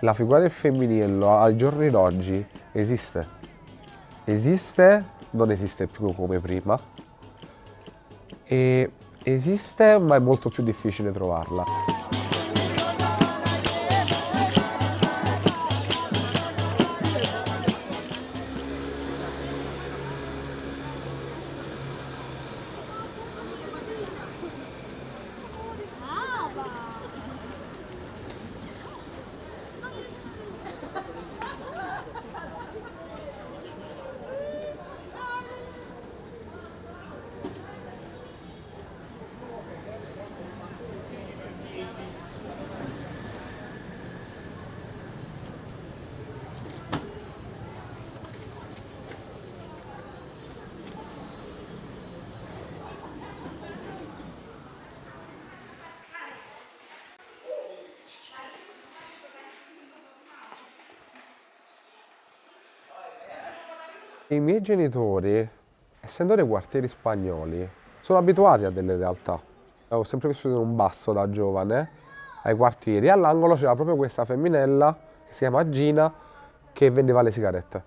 La figura del femminile ai giorni d'oggi esiste. Esiste, non esiste più come prima. E esiste, ma è molto più difficile trovarla. I miei genitori, essendo dei quartieri spagnoli, sono abituati a delle realtà. Ho sempre vissuto in un basso da giovane, ai quartieri, e all'angolo c'era proprio questa femminella che si chiama Gina che vendeva le sigarette.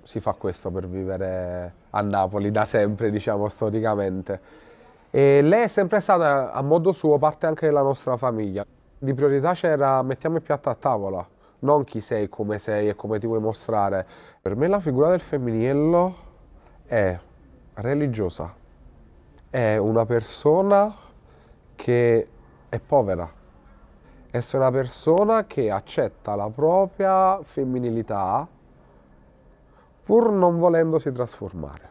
Si fa questo per vivere a Napoli da sempre, diciamo, storicamente. E lei è sempre stata, a modo suo, parte anche della nostra famiglia. Di priorità c'era mettiamo il piatto a tavola, non chi sei e come ti vuoi mostrare. Per me la figura del femminillo è religiosa, è una persona che è povera, è una persona che accetta la propria femminilità pur non volendosi trasformare.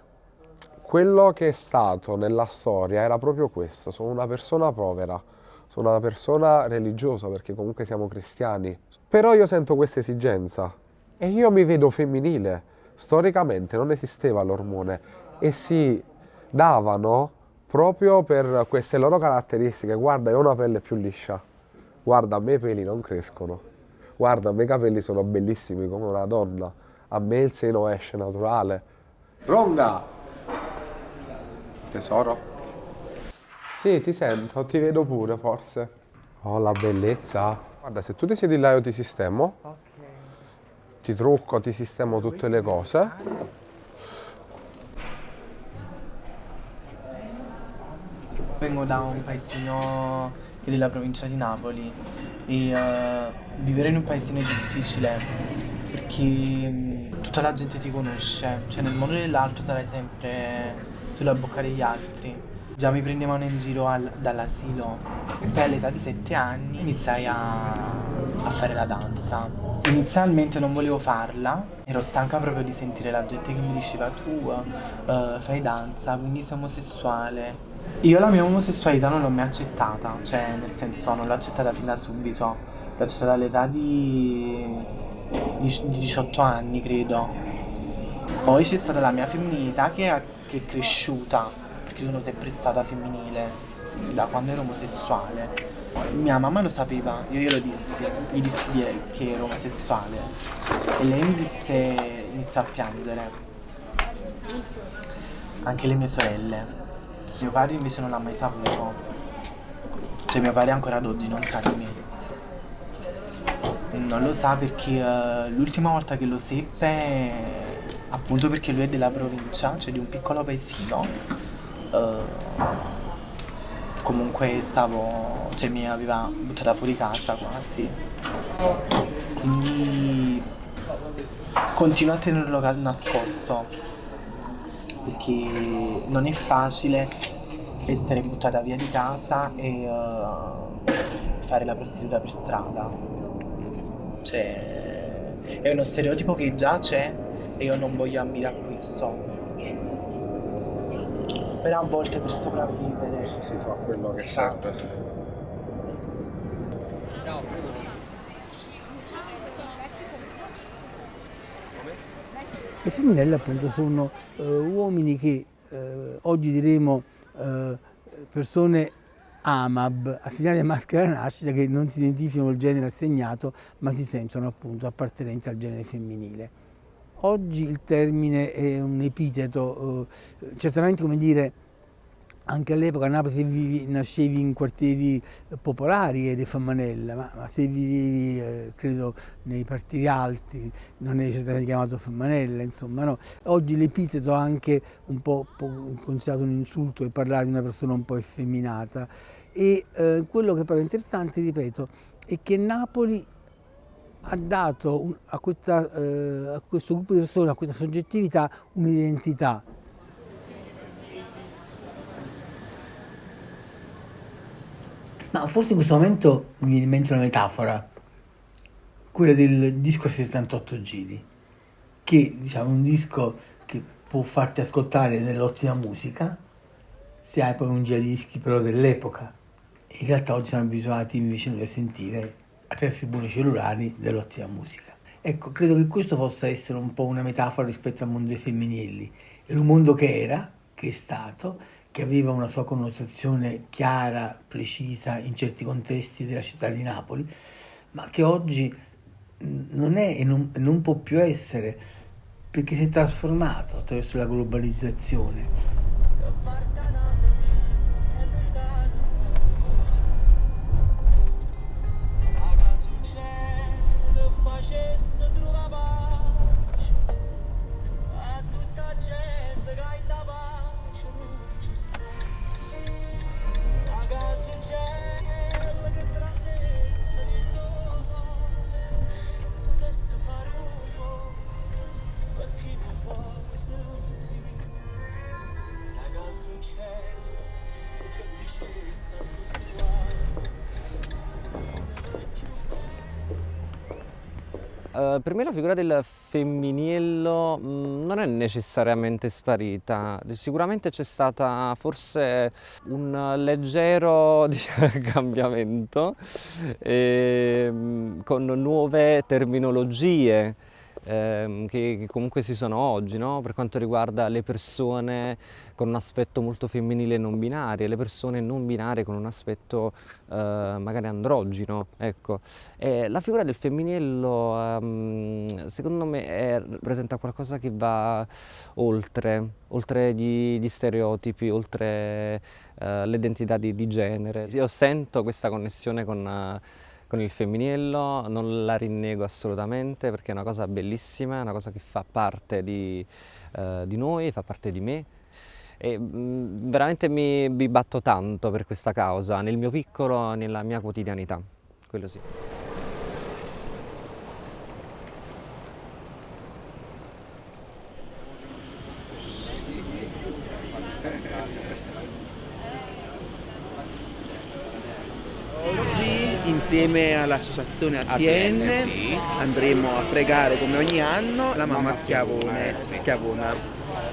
Quello che è stato nella storia era proprio questo, sono una persona povera, sono una persona religiosa perché comunque siamo cristiani, però io sento questa esigenza e io mi vedo femminile. Storicamente non esisteva l'ormone e si davano proprio per queste loro caratteristiche. Guarda, io ho una pelle più liscia, guarda, a me i peli non crescono, guarda, a me i capelli sono bellissimi come una donna, a me il seno esce naturale. Ronga! Tesoro? Sì, ti sento, ti vedo pure forse. Oh, la bellezza. Guarda, se tu ti siedi là io ti sistemo, ti trucco, ti sistemo tutte le cose. Vengo da un paesino che è della provincia di Napoli e vivere in un paesino è difficile perché tutta la gente ti conosce, cioè nel mondo dell'altro sarai sempre sulla bocca degli altri. Già mi prendevano in giro dall'asilo e poi all'età di 7 anni iniziai a fare la danza. Inizialmente non volevo farla, ero stanca proprio di sentire la gente che mi diceva tu fai danza, quindi sei omosessuale. Io la mia omosessualità non l'ho mai accettata, cioè nel senso non l'ho accettata fin da subito, l'ho accettata all'età di 18 anni credo. Poi c'è stata la mia femminilità che è cresciuta, perché sono sempre stata femminile da quando ero omosessuale. Mia mamma lo sapeva, io glielo dissi, gli dissi che ero omosessuale e lei mi disse, iniziò a piangere. Anche le mie sorelle. Mio padre invece non l'ha mai saputo. Cioè mio padre ancora ad oggi non sa di me. Non lo sa perché l'ultima volta che lo seppe, appunto perché lui è della provincia, cioè di un piccolo paesino, comunque cioè mi aveva buttata fuori casa quasi. Quindi continuo a tenerlo nascosto perché non è facile essere buttata via di casa e fare la prostituta per strada. Cioè, è uno stereotipo che già c'è e io non voglio ammirare a questo. Però a volte per sopravvivere Si fa quello che serve. Le femminelle appunto sono uomini che oggi diremo persone AMAB, assegnate a maschera alla nascita, che non si identificano col genere assegnato ma si sentono appunto appartenenti al genere femminile. Oggi il termine è un epiteto certamente, come dire, Anche all'epoca a Napoli se nascevi in quartieri popolari eri Femmanella, ma se vivevi, credo, nei quartieri alti non eri certamente chiamato Femmanella, insomma, no. Oggi l'epiteto ha anche un po' considerato un insulto e parlare di una persona un po' effeminata. E quello che però è interessante, ripeto, è che Napoli ha dato a questo gruppo di persone, a questa soggettività, un'identità. Ma forse in questo momento mi viene in mente una metafora, quella del disco 78 giri, che diciamo è un disco che può farti ascoltare dell'ottima musica, se hai poi un giradischi però dell'epoca. In realtà oggi siamo abituati invece noi a sentire attraverso i buoni cellulari dell'ottima musica. Ecco, credo che questo possa essere un po' una metafora rispetto al mondo dei Femminelli. È un mondo che era, che è stato, che aveva una sua connotazione chiara, precisa in certi contesti della città di Napoli, ma che oggi non è e non può più essere, perché si è trasformato attraverso la globalizzazione. Per me la figura del Femminillo non è necessariamente sparita, sicuramente c'è stata forse un leggero cambiamento con nuove terminologie che comunque si sono oggi, no? Per quanto riguarda le persone con un aspetto molto femminile e non binarie, le persone non binarie con un aspetto magari androgino, ecco. La figura del femminillo secondo me rappresenta qualcosa che va oltre gli stereotipi, oltre l'identità di genere. Io sento questa connessione con il femminillo, non la rinnego assolutamente perché è una cosa bellissima, è una cosa che fa parte di noi, fa parte di me e veramente mi batto tanto per questa causa, nel mio piccolo, nella mia quotidianità, quello sì. Insieme all'associazione ATN sì. andremo a pregare come ogni anno la mamma Schiavone. sì. Schiavona.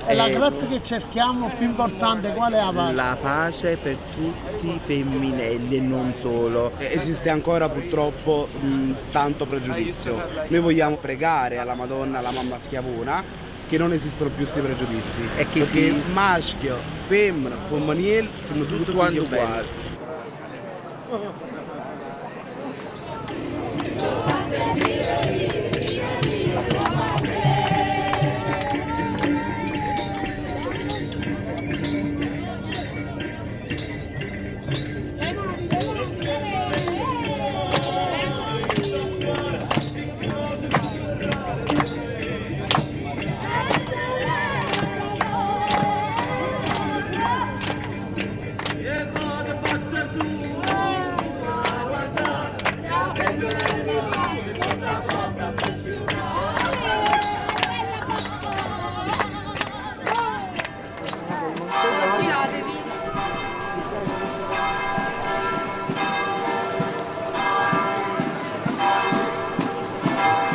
E la grazia che cerchiamo più importante qual è la pace? La pace per tutti i femminelli e non solo. Esiste ancora purtroppo tanto pregiudizio. Noi vogliamo pregare alla Madonna, alla mamma Schiavona, che non esistono più questi pregiudizi. E che perché maschio, femmina, femminile sono tutti quanto uguali. uguali.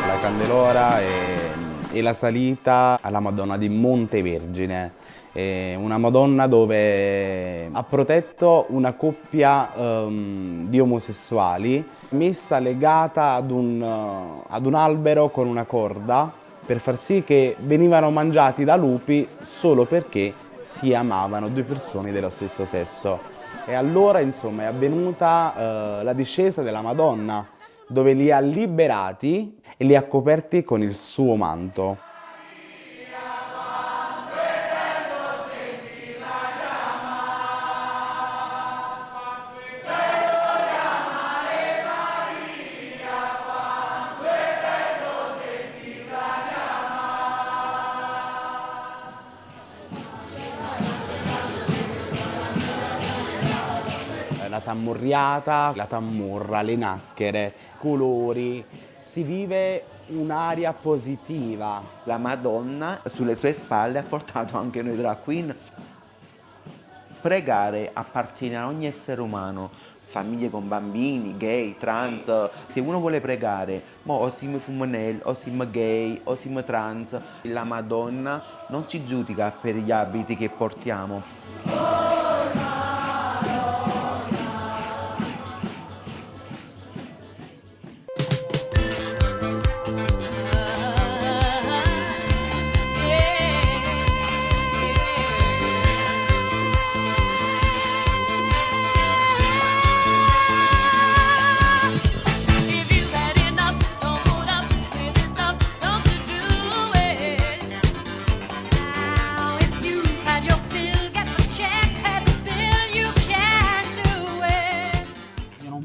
La Candelora e la salita alla Madonna di Montevergine, una Madonna dove ha protetto una coppia di omosessuali messa legata ad un albero con una corda per far sì che venivano mangiati da lupi solo perché si amavano due persone dello stesso sesso. E allora insomma è avvenuta la discesa della Madonna, dove li ha liberati e li ha coperti con il suo manto. la tammurriata, la tammurra, le nacchere, colori, si vive un'aria positiva. La Madonna sulle sue spalle ha portato anche noi drag queen. Pregare appartiene a ogni essere umano, famiglie con bambini, gay, trans. Se uno vuole pregare, o siamo femminili, o siamo gay, o siamo trans, la Madonna non ci giudica per gli abiti che portiamo.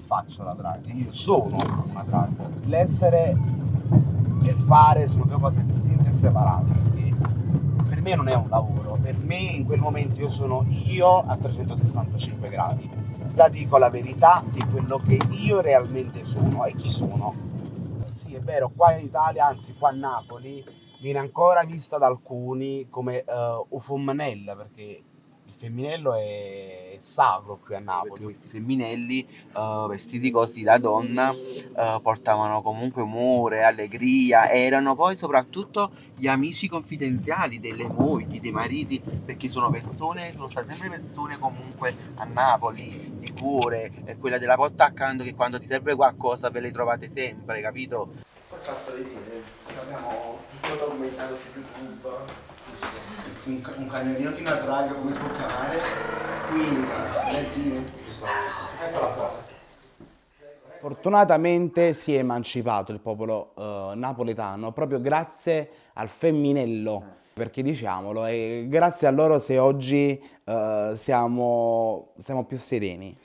Faccio la drag, io sono una drag. L'essere e il fare sono due cose distinte e separate, perché per me non è un lavoro, per me in quel momento io sono io a 365 gradi. La dico la verità di quello che io realmente sono e chi sono. Sì, è vero, qua in Italia, anzi qua a Napoli, viene ancora vista da alcuni come un femminile, perché il femminello è sacro qui a Napoli. Questi femminelli vestiti così da donna portavano comunque umore, allegria, erano poi soprattutto gli amici confidenziali delle mogli, dei mariti, perché sono state sempre persone comunque a Napoli di cuore, e quella della porta accanto che quando ti serve qualcosa ve le trovate sempre, capito? Che cazzo di dire? Abbiamo tutto documentato su YouTube. Un cagnolino di una drag, come si può chiamare? Quindi, eccola qua. Fortunatamente si è emancipato il popolo napoletano proprio grazie al femminello, perché diciamolo, è grazie a loro se oggi siamo più sereni.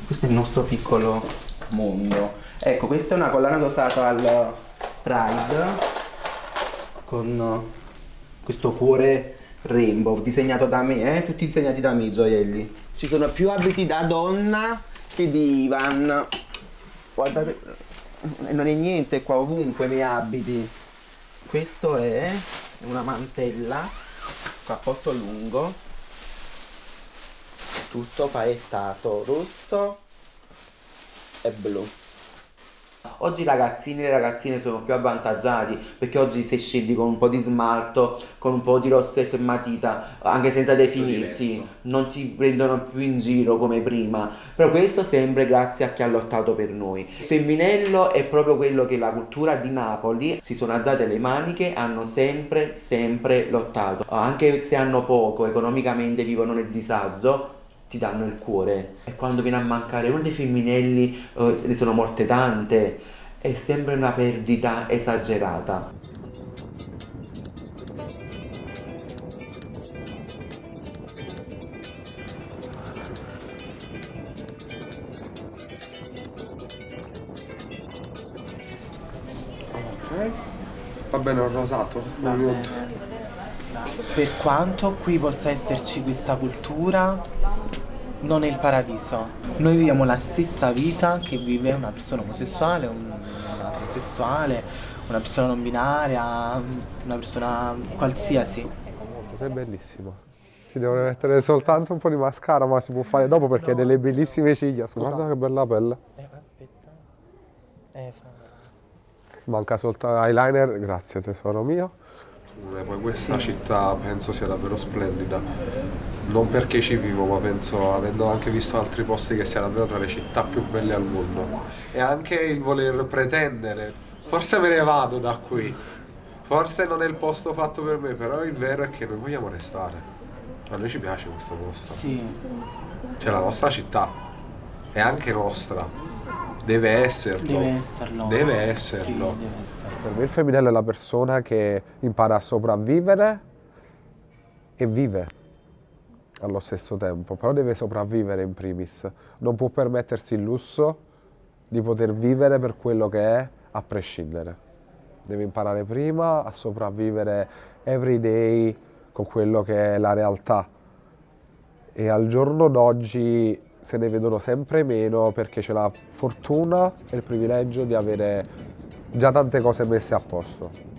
Questo è il nostro piccolo mondo. Ecco, questa è una collana dosata al Pride con questo cuore rainbow disegnato da me, tutti disegnati da me, gioielli. Ci sono più abiti da donna che di Ivan. Guardate, non è niente qua, ovunque nei abiti. Questo è una mantella, cappotto lungo, tutto paettato rosso e blu. Oggi i ragazzini e le ragazzine sono più avvantaggiati, perché oggi se scendi con un po' di smalto, con un po' di rossetto e matita, anche senza definirti, non ti prendono più in giro come prima. Però questo sempre grazie a chi ha lottato per noi. Il femminello è proprio quello che la cultura di Napoli si sono alzate le maniche, hanno sempre lottato. Anche se hanno poco, economicamente vivono nel disagio, ti danno il cuore. E quando viene a mancare uno dei femminelli, se ne sono morte tante, è sempre una perdita esagerata. Ok, va bene, ho rosato. Va bene. Per quanto qui possa esserci questa cultura, non è il paradiso. Noi viviamo la stessa vita che vive una persona omosessuale, una transessuale, una persona non binaria, una persona qualsiasi. Sei bellissimo. Si deve mettere soltanto un po' di mascara, ma si può fare dopo perché ha delle bellissime ciglia. Guarda che bella pelle. Aspetta. Manca soltanto eyeliner, grazie tesoro mio. Poi questa città penso sia davvero splendida, non perché ci vivo, ma penso, avendo anche visto altri posti, che sia davvero tra le città più belle al mondo. E anche il voler pretendere, forse me ne vado da qui, forse non è il posto fatto per me, però il vero è che noi vogliamo restare. A noi ci piace questo posto. Sì, Cioè la nostra città è anche nostra. Deve esserlo. deve esserlo. Deve esserlo. Sì, deve esserlo. Per me il femminile è la persona che impara a sopravvivere e vive allo stesso tempo, però deve sopravvivere in primis. Non può permettersi il lusso di poter vivere per quello che è a prescindere. Deve imparare prima a sopravvivere every day con quello che è la realtà. E al giorno d'oggi se ne vedono sempre meno perché c'è la fortuna e il privilegio di avere già tante cose messe a posto.